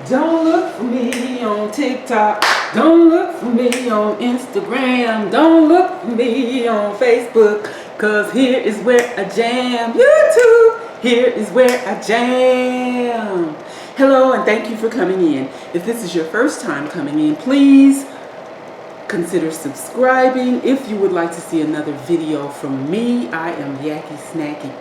Don't look for me on TikTok. Don't look for me on Instagram. Don't look for me on Facebook. Cause here is where I jam. YouTube, here is where I jam. Hello and thank you for coming in. If this is your first time coming in, please consider subscribing. If you would like to see another video from me, I am Yacky Snacky.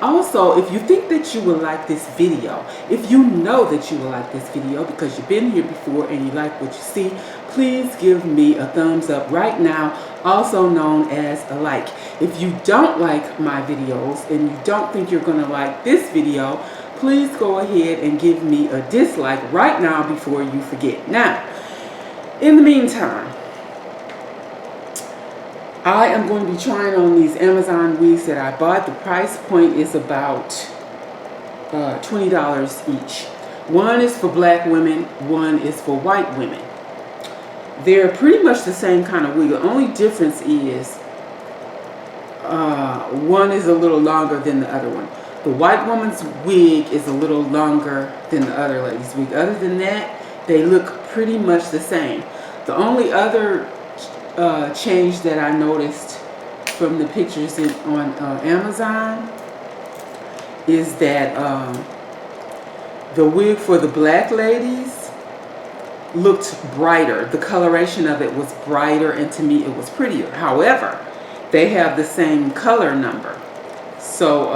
Also, if you think that you will like this video, if you know that you will like this video because you've been here before and you like what you see, please give me a thumbs up right now, also known as a like. If you don't like my videos and you don't think you're going to like this video, please go ahead and give me a dislike right now before you forget. Now, in the meantime, I am going to be trying on these Amazon wigs that I bought. The price point is about $20 each. One is for black women, one is for white women. They're pretty much the same kind of wig. The only difference is one is a little longer than the other one. The white woman's wig is a little longer than the other lady's wig. Other than that, they look pretty much the same. The only other change that I noticed from the pictures on Amazon is that the wig for the black ladies looked brighter. The coloration of it was brighter, and to me it was prettier. However, they have the same color number, so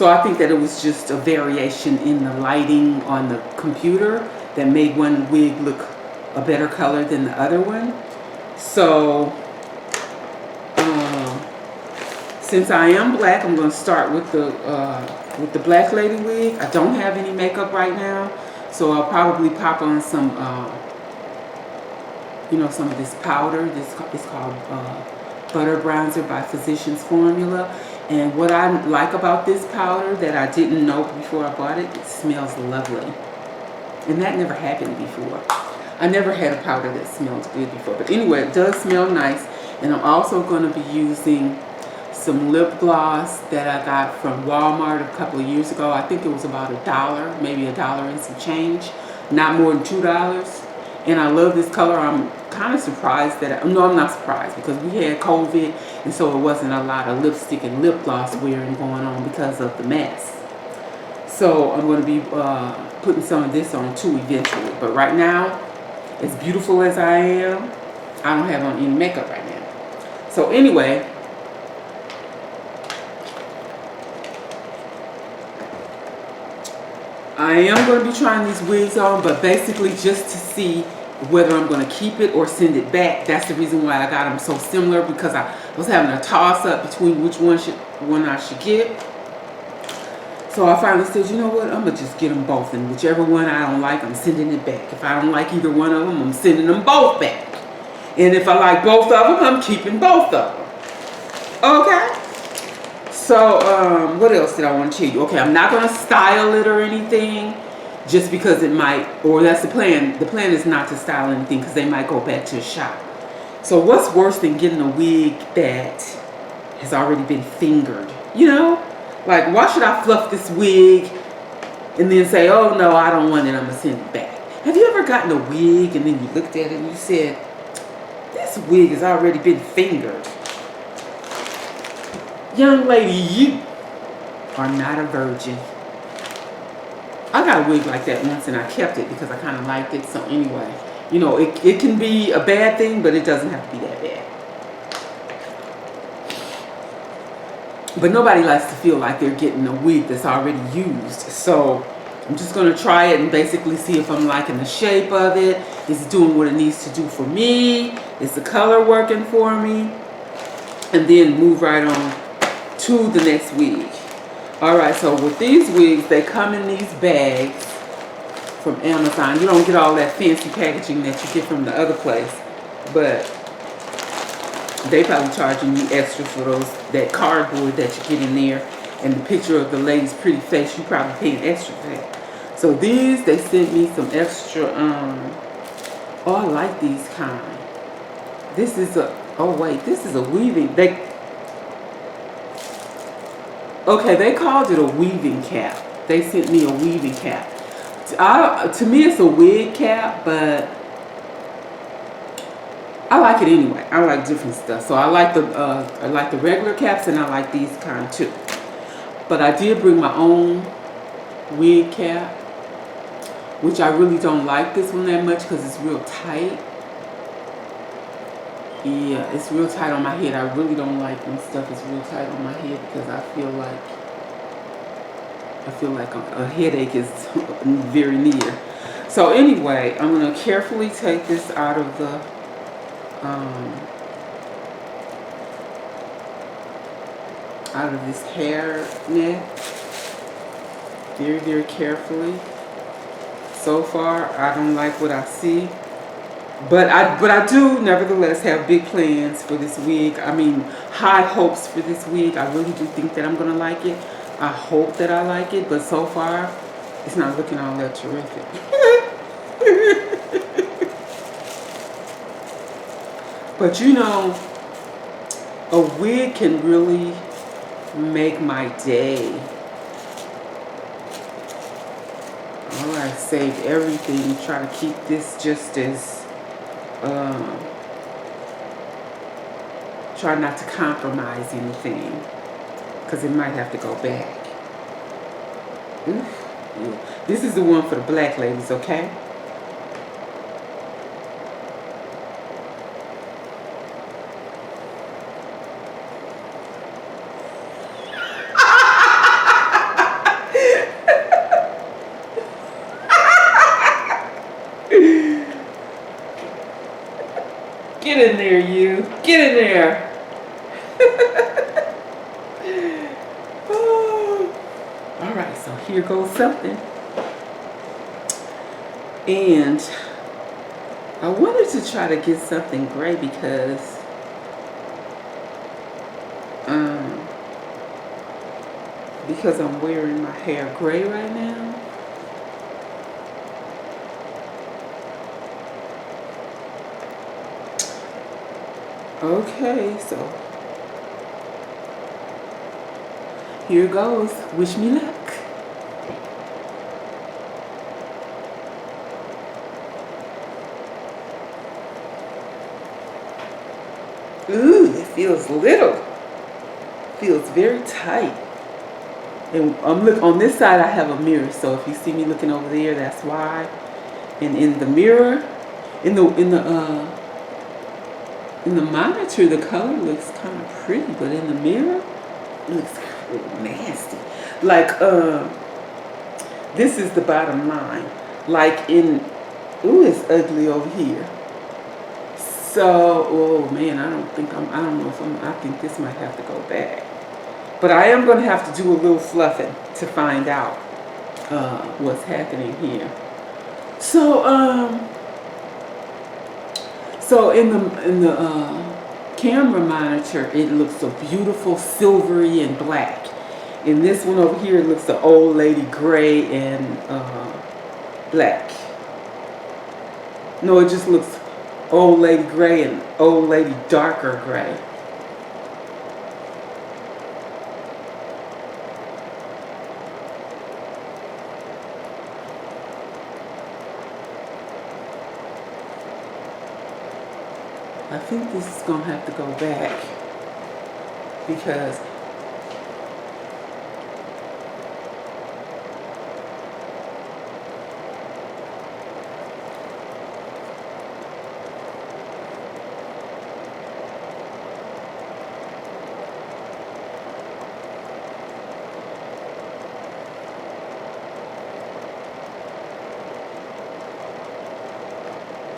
I think that it was just a variation in the lighting on the computer that made one wig look a better color than the other one. So since I am black, I'm going to start with the black lady wig. I don't have any makeup right now, so I'll probably pop on some some of this powder. This is called Butter Bronzer by Physicians Formula. And what I like about this powder that I didn't know before I bought it, it smells lovely, and that never happened before. I never had a powder that smelled good before. But anyway, it does smell nice. And I'm also going to be using some lip gloss that I got from Walmart a couple of years ago. I think it was about $1, maybe $1 and some change. Not more than $2. And I love this color. I'm kind of surprised that, no, I'm not surprised, because we had COVID. And so it wasn't a lot of lipstick and lip gloss wearing going on because of the mask. So I'm going to be putting some of this on too eventually. But right now, as beautiful as I am, I don't have on any makeup right now. So anyway, I am going to be trying these wigs on, but basically just to see whether I'm going to keep it or send it back. That's the reason why I got them so similar, because I was having a toss up between which one I should get. So I finally said, you know what, I'm going to just get them both, and whichever one I don't like, I'm sending it back. If I don't like either one of them, I'm sending them both back. And if I like both of them, I'm keeping both of them. Okay? So, what else did I want to tell you? Okay, I'm not going to style it or anything, just because it might, or that's the plan. The plan is not to style anything, because they might go back to the shop. So what's worse than getting a wig that has already been fingered? You know? Like, why should I fluff this wig and then say, oh, no, I don't want it, I'm going to send it back? Have you ever gotten a wig and then you looked at it and you said, this wig has already been fingered? Young lady, you are not a virgin. I got a wig like that once and I kept it because I kind of liked it. So anyway, you know, it can be a bad thing, but it doesn't have to be that bad. But nobody likes to feel like they're getting a wig that's already used. So I'm just going to try it and basically see if I'm liking the shape of it. Is it doing what it needs to do for me? Is the color working for me? And then move right on to the next wig. Alright, so with these wigs, they come in these bags from Amazon. You don't get all that fancy packaging that you get from the other place. But they probably charging you extra for that cardboard that you get in there, and the picture of the lady's pretty face. You probably paying extra for that. So these, they sent me some extra. Oh, I like these kind. This is a. Oh wait, this is a weaving. Okay, they called it a weaving cap. They sent me a weaving cap. To me, it's a wig cap, but I like it anyway. I like different stuff. So I like the regular caps, and I like these kind too. But I did bring my own wig cap, which I really don't like this one that much because it's real tight. Yeah, it's real tight on my head. I really don't like when stuff is real tight on my head because I feel like a headache is very near. So anyway, I'm gonna carefully take this out of the out of this hair net very, very carefully. So far, I don't like what I see. But I do nevertheless have big plans for this wig. I mean, high hopes for this wig. I really do think that I'm going to like it. I hope that I like it, but so far, it's not looking all that terrific. But you know, a wig can really make my day. Alright, save everything. Try to keep this just as try not to compromise anything because it might have to go back. Oof. Yeah. This is the one for the black ladies, okay? Get in there, you. Get in there. Oh. All right, so here goes something. And I wanted to try to get something gray because I'm wearing my hair gray right now. Okay, so here goes. Wish me luck. Ooh, it feels little. Feels very tight. And look on this side. I have a mirror, so if you see me looking over there, that's why. And in the mirror, in the monitor, the color looks kind of pretty, but in the mirror, it looks nasty. Like, this is the bottom line. Like ooh, it's ugly over here. So, oh man, I don't know if I think this might have to go back. But I am going to have to do a little fluffing to find out what's happening here. So in the camera monitor, it looks so beautiful, silvery and black. In this one over here, it looks the old lady gray and black. No, it just looks old lady gray and old lady darker gray. I think this is going to have to go back because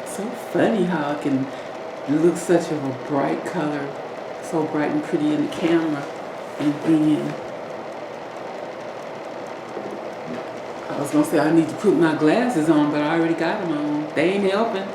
so funny how it can look such of a bright color, so bright and pretty in the camera, and then I was gonna say I need to put my glasses on, but I already got them on. They ain't helping.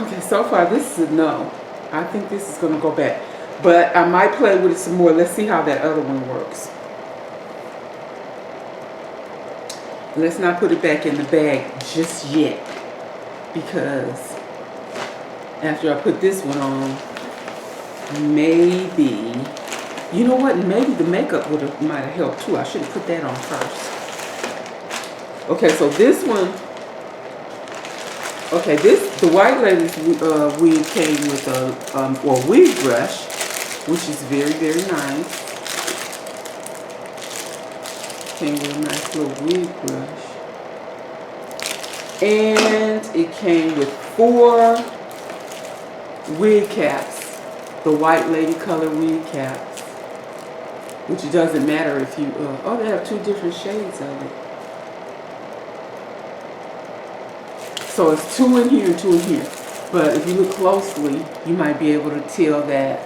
Okay, so far this is a no. I think this is going to go back. But I might play with it some more. Let's see how that other one works. Let's not put it back in the bag just yet, because after I put this one on, maybe, you know what, maybe the makeup might have helped too. I should have put that on first. Okay, so this one, okay, the white lady's wig came with a wig brush, which is very, very nice. Came with a nice little wig brush. And it came with 4 wig caps, the white lady color wig caps, which it doesn't matter if you, oh, they have 2 different shades of it. So it's 2 in here and 2 in here. But if you look closely, you might be able to tell that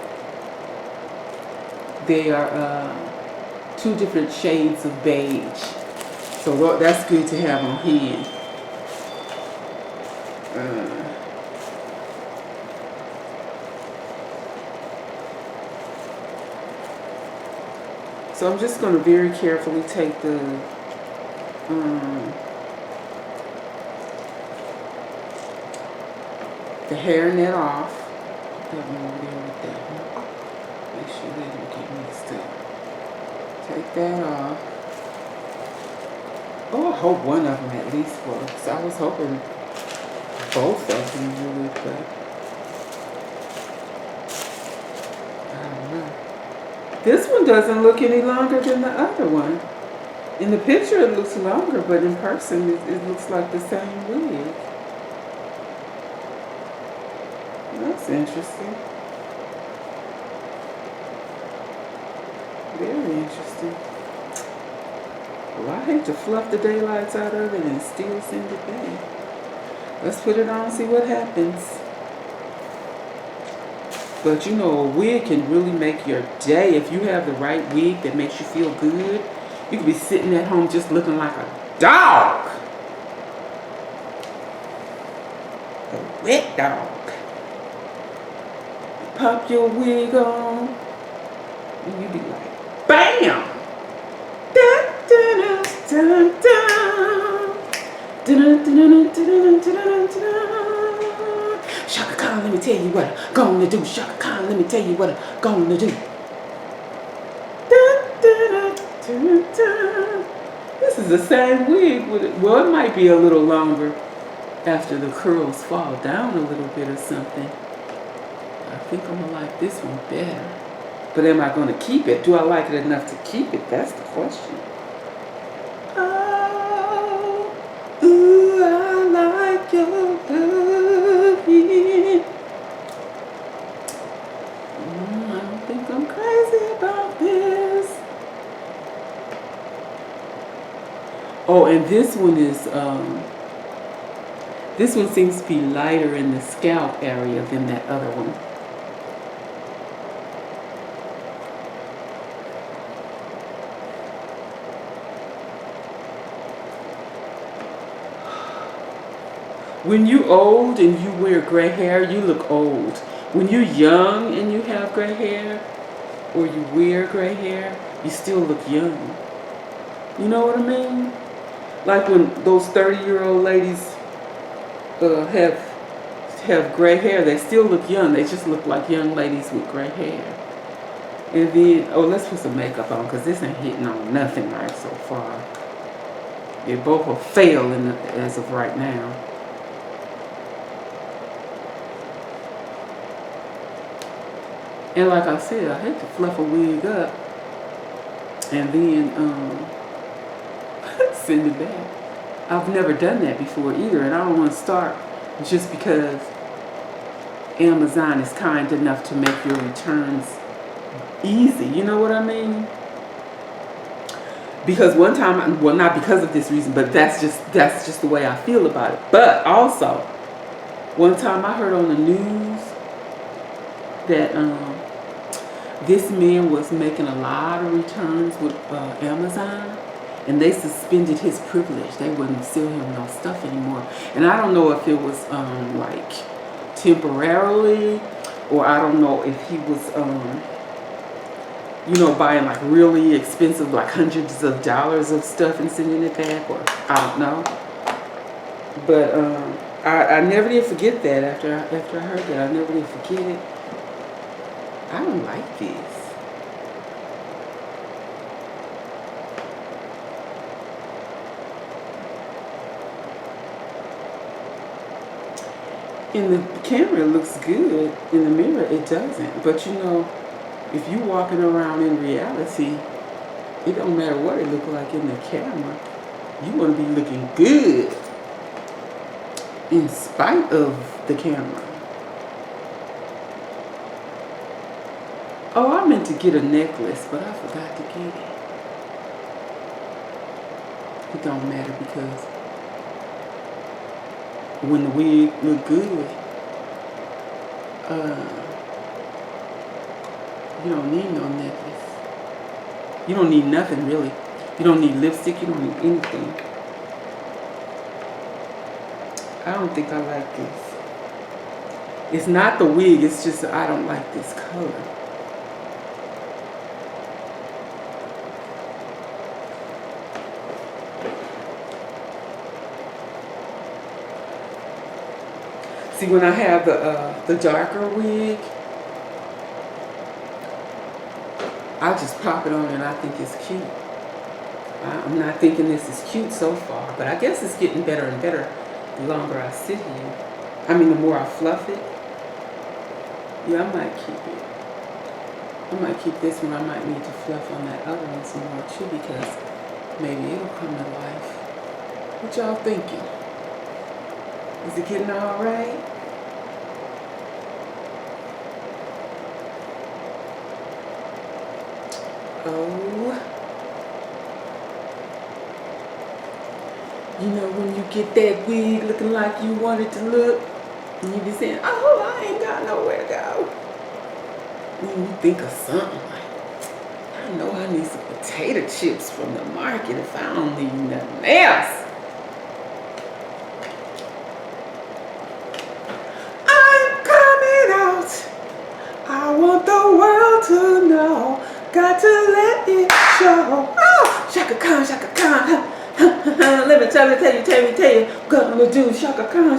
they are 2 different shades of beige. So that's good to have on hand. So I'm just going to very carefully take the hairnet off. Put that one over there with that one. Make sure they don't get mixed up. Take that off. Oh, I hope one of them at least works. I was hoping both of them would, but I don't know. This one doesn't look any longer than the other one. In the picture it looks longer, but in person it looks like the same wig. That's interesting. Very interesting. Well, I hate to fluff the daylights out of it and still send it back. Let's put it on and see what happens. But you know, a wig can really make your day. If you have the right wig that makes you feel good, you could be sitting at home just looking like a dog. A wet dog. Pop your wig on, and you be like, BAM! Dun, dun, dun, dun, dun, dun, dun, dun, dun, dun. Shaka Khan, let me tell you what I'm gonna do. Shaka Khan, let me tell you what I'm gonna do. Dun, dun, dun, dun, dun. This is the same wig with it. Well, it might be a little longer after the curls fall down a little bit or something. I think I'm gonna like this one better. But am I gonna keep it? Do I like it enough to keep it? That's the question. Oh, ooh, I like your loving. I don't think I'm crazy about this. Oh, and this one is, this one seems to be lighter in the scalp area than that other one. When you're old and you wear gray hair, you look old. When you're young and you have gray hair, or you wear gray hair, you still look young. You know what I mean? Like when those 30-year-old ladies have gray hair, they still look young. They just look like young ladies with gray hair. And then, oh, let's put some makeup on, because this ain't hitting on nothing right so far. They both will fail as of right now. And like I said, I hate to fluff a wig up and then send it back. I've never done that before either, and I don't want to start just because Amazon is kind enough to make your returns easy. You know what I mean? Because one time, well, not because of this reason, but that's just the way I feel about it. But also, one time I heard on the news that this man was making a lot of returns with Amazon, and they suspended his privilege. They wouldn't sell him no stuff anymore. And I don't know if it was like temporarily, or I don't know if he was you know, buying like really expensive, like hundreds of dollars of stuff and sending it back, or I don't know. But I never did forget that after I heard that. I never did forget it. I don't like this. In the camera it looks good. In the mirror it doesn't. But you know, if you walking around in reality, it don't matter what it look like in the camera. You want to be looking good in spite of the camera. Oh, I meant to get a necklace, but I forgot to get it. It don't matter because when the wig look good, you don't need no necklace. You don't need nothing really. You don't need lipstick. You don't need anything. I don't think I like this. It's not the wig. It's just I don't like this color. See, when I have the darker wig, I just pop it on and I think it's cute. I'm not thinking this is cute so far, but I guess it's getting better and better the longer I sit here. I mean, the more I fluff it. Yeah, I might keep it. I might keep this one. I might need to fluff on that other one some more too, because maybe it'll come to life. What y'all thinking? Is it getting all right? Oh. You know when you get that wig looking like you want it to look, and you be saying, oh, I ain't got nowhere to go. When you think of something like, I know I need some potato chips from the market if I don't need nothing else. I want the world to know, got to let it show. Oh, Shaka Khan, Shaka Khan. Let me tell you, gonna do Shaka Khan,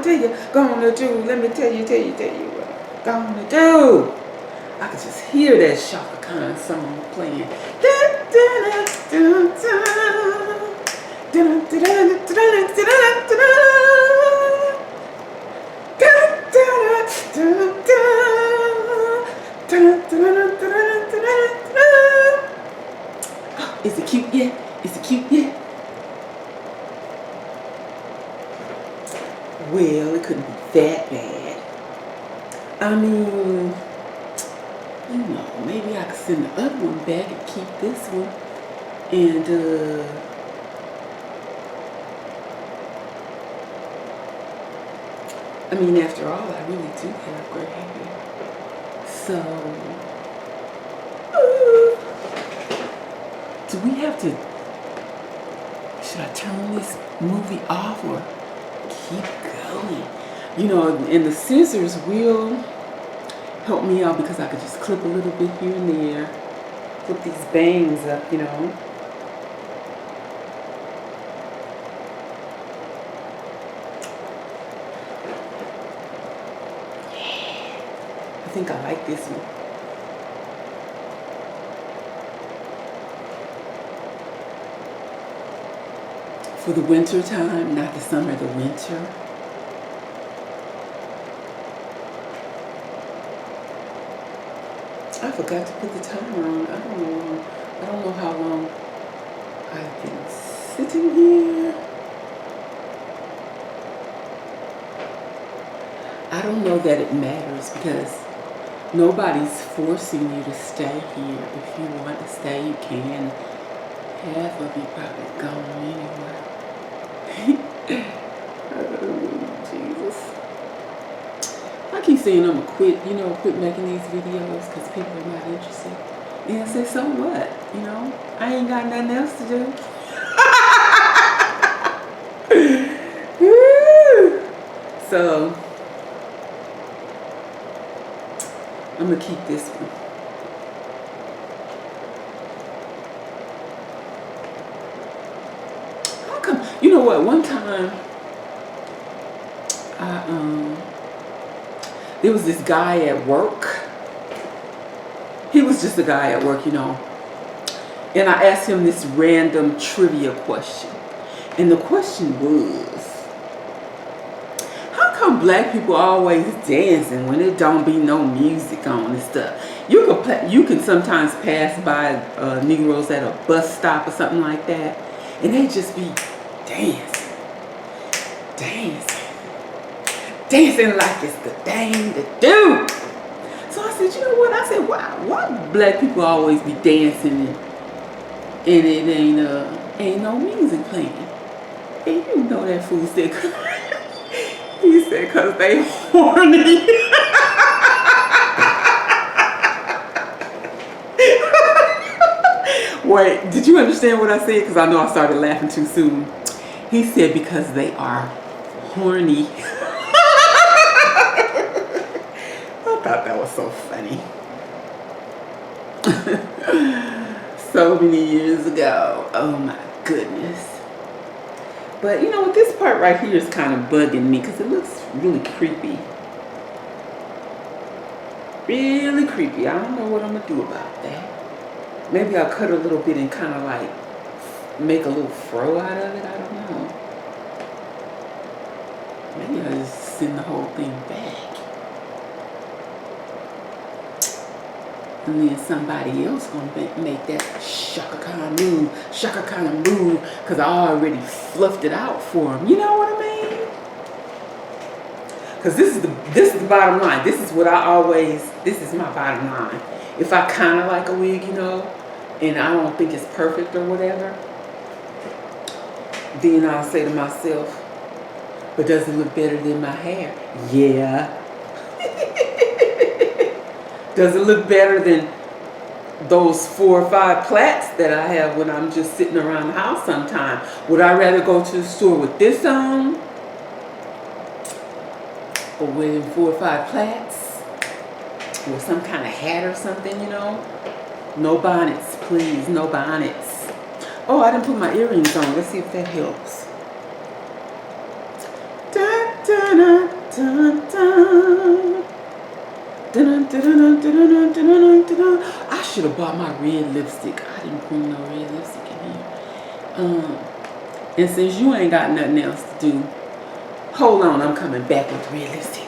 tell you, gonna do, let me tell you what I'm gonna do. I could just hear that Shaka Khan song playing. Is it cute yet? Is it cute yet? Well, it couldn't be that bad. I mean, you know, maybe I could send the other one back and keep this one. And, I mean, after all, I really do have gray hair. So, do we have to, should I turn this movie off or keep going? You know, and the scissors will help me out because I could just clip a little bit here and there, clip these bangs up, you know. I think I like this one. For the winter time, not the summer, the winter. I forgot to put the timer on. I don't know how long I've been sitting here. I don't know that it matters because nobody's forcing you to stay here. If you want to stay, you can. Half of you probably gone anywhere. Oh, Jesus. I keep saying I'm gonna quit, you know, quit making these videos because people are not interested. And I say, so what? You know, I ain't got nothing else to do. So, I'm gonna keep this one. come? You know what? One time, there was this guy at work. He was just a guy at work, you know. And I asked him this random trivia question. And the question was, how come black people always dancing when it don't be no music on and stuff? You can sometimes pass by Negroes at a bus stop or something like that, and they just be dancing like it's the thing to do. So I said, you know what? I said, why black people always be dancing and it ain't no music playing? And you know that fool said, he said, cause they horny. Wait, did you understand what I said? Because I know I started laughing too soon. He said because they are horny. I thought that was so funny. So many years ago. Oh my goodness. But you know what, this part right here is kind of bugging me because it looks really creepy. Really creepy. I don't know what I'm going to do about that. Maybe I'll cut a little bit and kind of like make a little fro out of it. I don't know. Maybe I'll just send the whole thing back. And then somebody else gonna make that shaka kind of move, because I already fluffed it out for him. You know what I mean? Because this is the bottom line. This is what this is my bottom line. If I kind of like a wig, you know, and I don't think it's perfect or whatever, then I'll say to myself, but does it look better than my hair? Yeah. Does it look better than those 4 or 5 plaits that I have when I'm just sitting around the house sometime? Would I rather go to the store with this on, or with 4 or 5 plaits, or some kind of hat or something, you know? No bonnets, please, no bonnets. Oh, I didn't put my earrings on. Let's see if that helps. Da, da, da, da, da. I should have bought my red lipstick. I didn't bring no red lipstick in here. And since you ain't got nothing else to do, hold on, I'm coming back with red lipstick.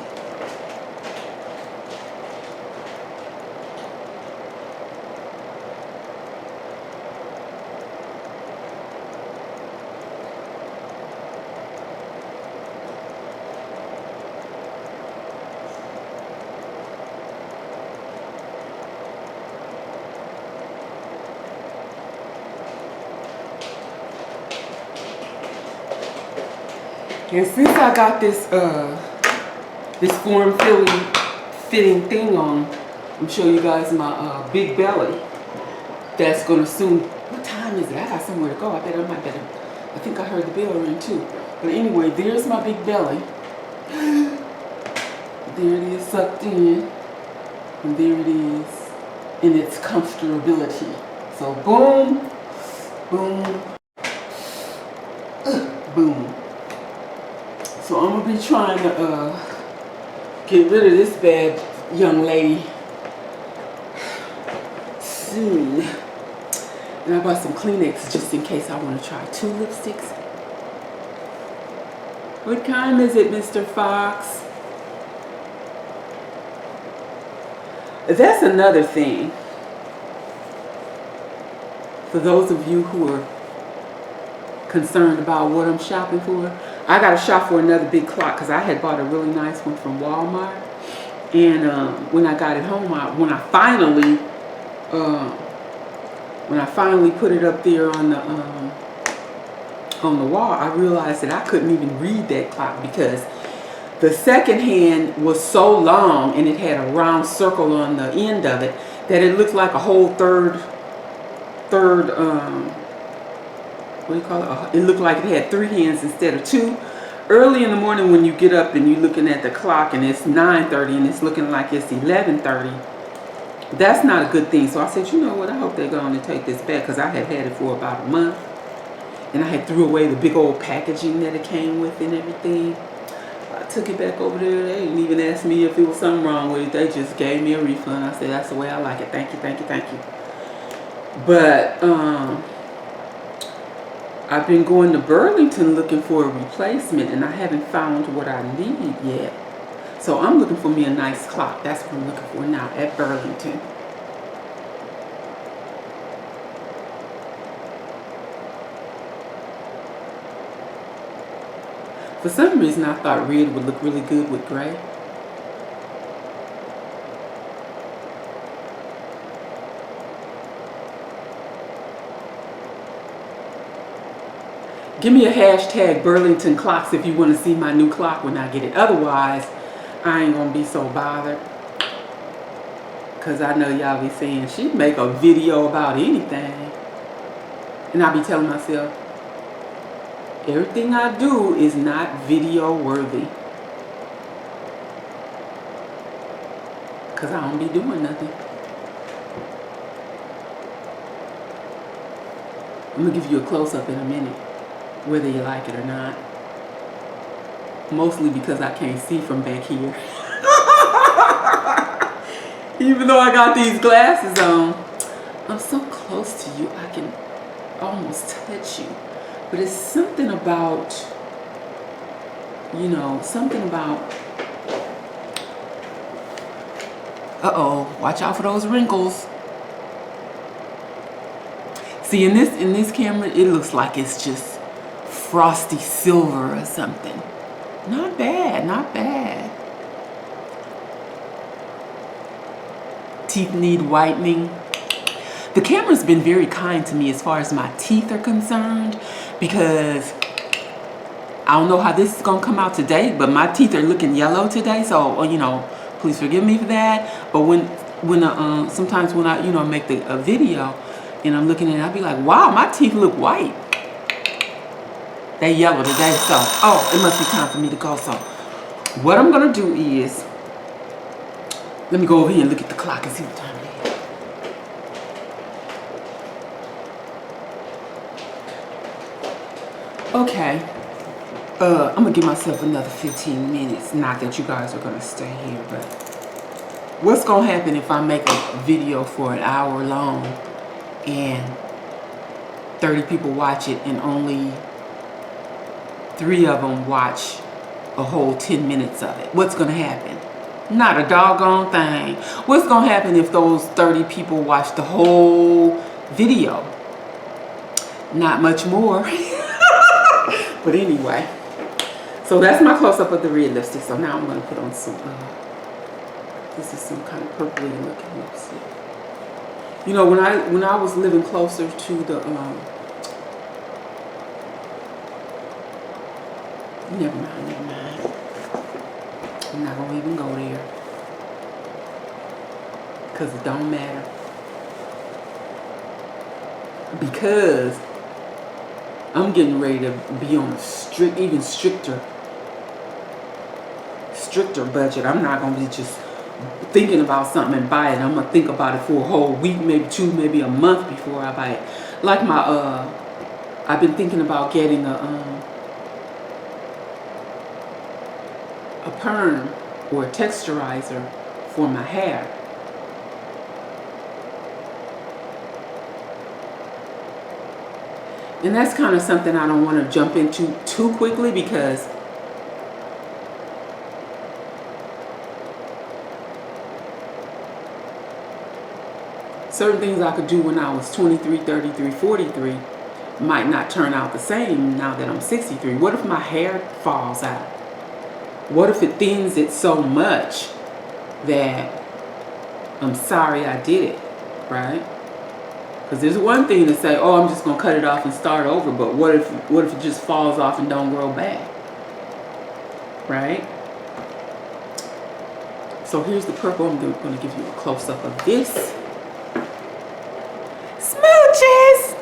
And since I got this form-fitting thing on, I'm showing you guys my big belly. That's gonna soon. What time is it? I got somewhere to go. I think I heard the bell ring too. But anyway, there's my big belly. There it is sucked in, and there it is in its comfortability. So boom, boom, boom. So I'm gonna be trying to get rid of this bad young lady soon. And I bought some Kleenex just in case I want to try 2 lipsticks. What kind is it, Mr. Fox? That's another thing. For those of you who are concerned about what I'm shopping for, I got to shop for another big clock because I had bought a really nice one from Walmart. And when I got it home, when I finally put it up there on the wall, I realized that I couldn't even read that clock because the second hand was so long and it had a round circle on the end of it that it looked like a whole third what do you call it? It looked like it had 3 hands instead of 2. Early in the morning when you get up and you're looking at the clock and it's 9:30 and it's looking like it's 11:30, that's not a good thing. So I said, you know what? I hope they're going to take this back because I had it for about a month. and I had threw away the big old packaging that it came with and everything. I took it back over there. They didn't even ask me if it was something wrong with it. They just gave me a refund. I said, that's the way I like it. Thank you, thank you, thank you. But I've been going to Burlington looking for a replacement, and I haven't found what I need yet. So I'm looking for me a nice clock. That's what I'm looking for now at Burlington. For some reason, I thought red would look really good with gray. Give me a hashtag Burlington clocks if you want to see my new clock when I get it. Otherwise, I ain't going to be so bothered. Because I know y'all be saying, she'd make a video about anything. And I be telling myself, everything I do is not video worthy. Because I don't be doing nothing. I'm going to give you a close-up in a minute, whether you like it or not. Mostly because I can't see from back here. Even though I got these glasses on, I'm so close to you, I can almost touch you. But it's something about, you know, something about, uh-oh, watch out for those wrinkles. See, in this camera, it looks like it's just frosty silver or something. Not bad, not bad. Teeth need whitening. The camera's been very kind to me as far as my teeth are concerned, because I don't know how this is gonna come out today, but my teeth are looking yellow today, so you know, please forgive me for that. But when sometimes when I make a video and I'm looking at it, I'll be like, wow, my teeth look white. They yellow today, so it must be time for me to go. So what I'm gonna do is, let me go over here and look at the clock and see what time it is. Okay. I'm gonna give myself another 15 minutes. Not that you guys are gonna stay here, but what's gonna happen if I make a video for an hour long and 30 people watch it and only 3 of them watch a whole 10 minutes of it? What's gonna happen? Not a doggone thing. What's gonna happen if those 30 people watch the whole video? Not much more. But anyway, so that's my close-up of the red lipstick. So now I'm gonna put on some, this is some kind of purpley looking lipstick. You know, when I was living closer to the, never mind. I'm not gonna even go there, because it don't matter. Because I'm getting ready to be on a even stricter budget. I'm not gonna be just thinking about something and buy it. I'm gonna think about it for a whole week, maybe 2, maybe a month before I buy it. Like my I've been thinking about getting a perm or a texturizer for my hair. And that's kind of something I don't want to jump into too quickly, because certain things I could do when I was 23, 33, 43 might not turn out the same now that I'm 63. What if my hair falls out? What if it thins it so much that I'm sorry I did it, right? Because there's one thing to say, oh, I'm just going to cut it off and start over. But what if it just falls off and don't grow back? Right? So here's the purple. I'm going to give you a close-up of this. Smooches!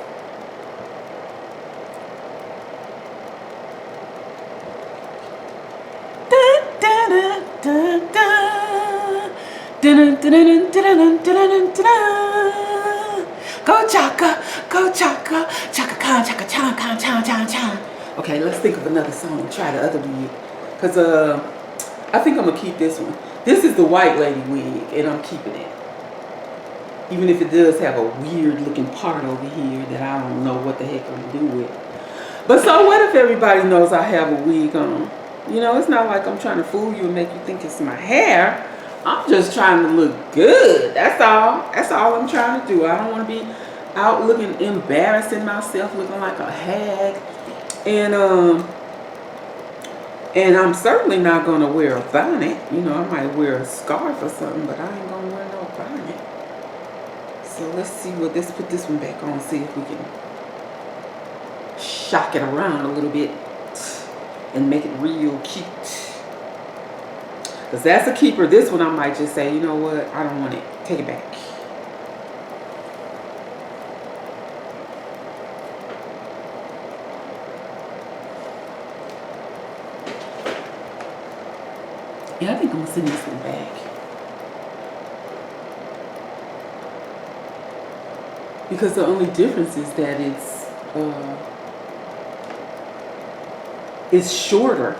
Go chaka, chaka, chaka, chaka, chaka, chaka, Okay, let's think of another song and try the other wig. Because I think I'm going to keep this one. This is the white lady wig, and I'm keeping it. Even if it does have a weird looking part over here that I don't know what the heck I'm going to do with. But so what if everybody knows I have a wig on? You know, it's not like I'm trying to fool you and make you think it's my hair. I'm just trying to look good. That's all. That's all I'm trying to do. I don't want to be out looking, embarrassing myself, looking like a hag. And I'm certainly not going to wear a bonnet. You know, I might wear a scarf or something, but I ain't going to wear no bonnet. So let's see what this, put this one back on, see if we can shock it around a little bit and make it real cute. Because that's a keeper. This one I might just say, you know what, I don't want it. Take it back. Yeah, I think I'm going to send this one back. Because the only difference is that it's shorter.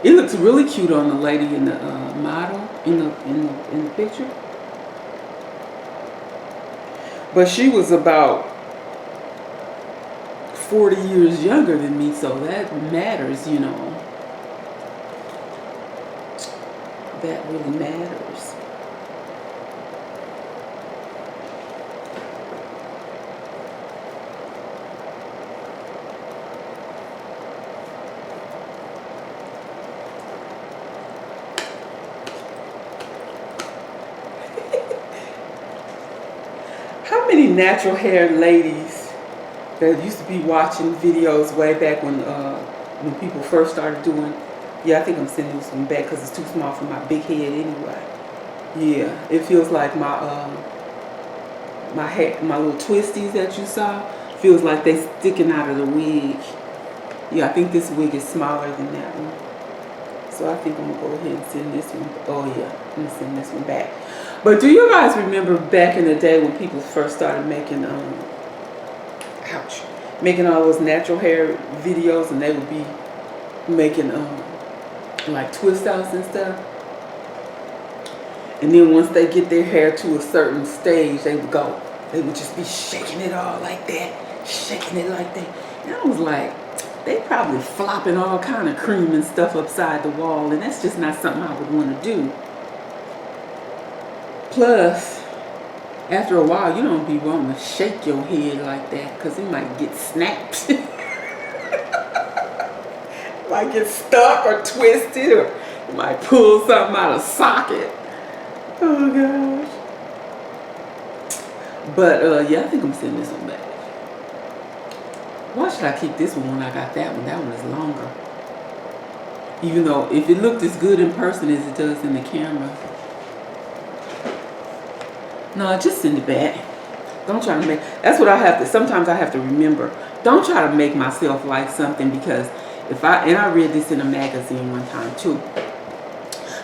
It looks really cute on the lady in the model in the picture. But she was about 40 years younger than me, so that matters, you know. That really matters. How many natural haired ladies that used to be watching videos way back when people first started doing? Yeah, I think I'm sending this one back because it's too small for my big head anyway. Yeah, it feels like my hair, my little twisties that you saw, feels like they sticking out of the wig. Yeah, I think this wig is smaller than that one. So I think I'm gonna go ahead and send this one. Oh yeah, I'm gonna send this one back. But do you guys remember back in the day when people first started making making all those natural hair videos, and they would be making like twist outs and stuff, and then once they get their hair to a certain stage, they would just be shaking it all like that, shaking it like that. And I was like, they probably flopping all kind of cream and stuff upside the wall, and that's just not something I would want to do. Plus, after a while, you don't be wanting to shake your head like that because it might get snapped. Might get stuck or twisted, or you might pull something out of socket. Oh gosh. But yeah, I think I'm sending this one back. Why should I keep this one when I got that one? That one is longer. Even though if it looked as good in person as it does in the camera. No, just send it back. Don't try to make, that's what I have to, sometimes I have to remember. Don't try to make myself like something, because and I read this in a magazine one time too.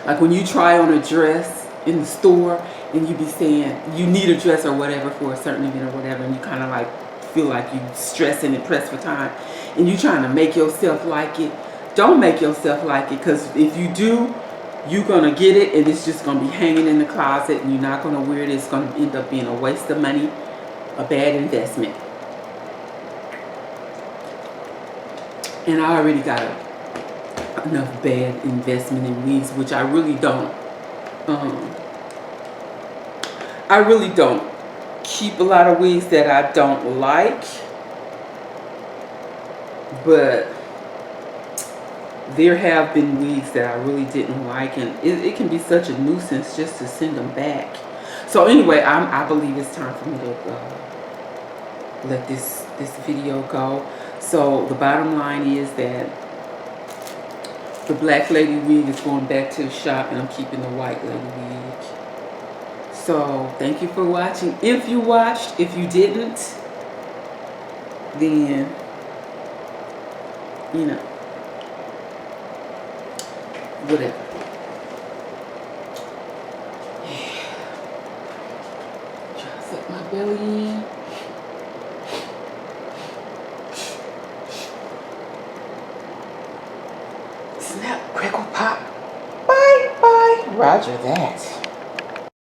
Like when you try on a dress in the store and you be saying you need a dress or whatever for a certain event or whatever, and you kind of like feel like you stressing and pressed for time, and you trying to make yourself like it. Don't make yourself like it, because if you do, you're going to get it and it's just going to be hanging in the closet and you're not going to wear it. It's going to end up being a waste of money, a bad investment. And I already got enough bad investment in wigs, which I really don't. I really don't keep a lot of wigs that I don't like. But there have been wigs that I really didn't like, and it can be such a nuisance just to send them back. So anyway, I believe it's time for me to let this video go. So the bottom line is that the black lady wig is going back to the shop, and I'm keeping the white lady wig. So thank you for watching. If you watched, if you didn't, then you know, whatever. Yeah. Try to set my belly in. Snap, crackle, pop. Bye, bye. Roger that.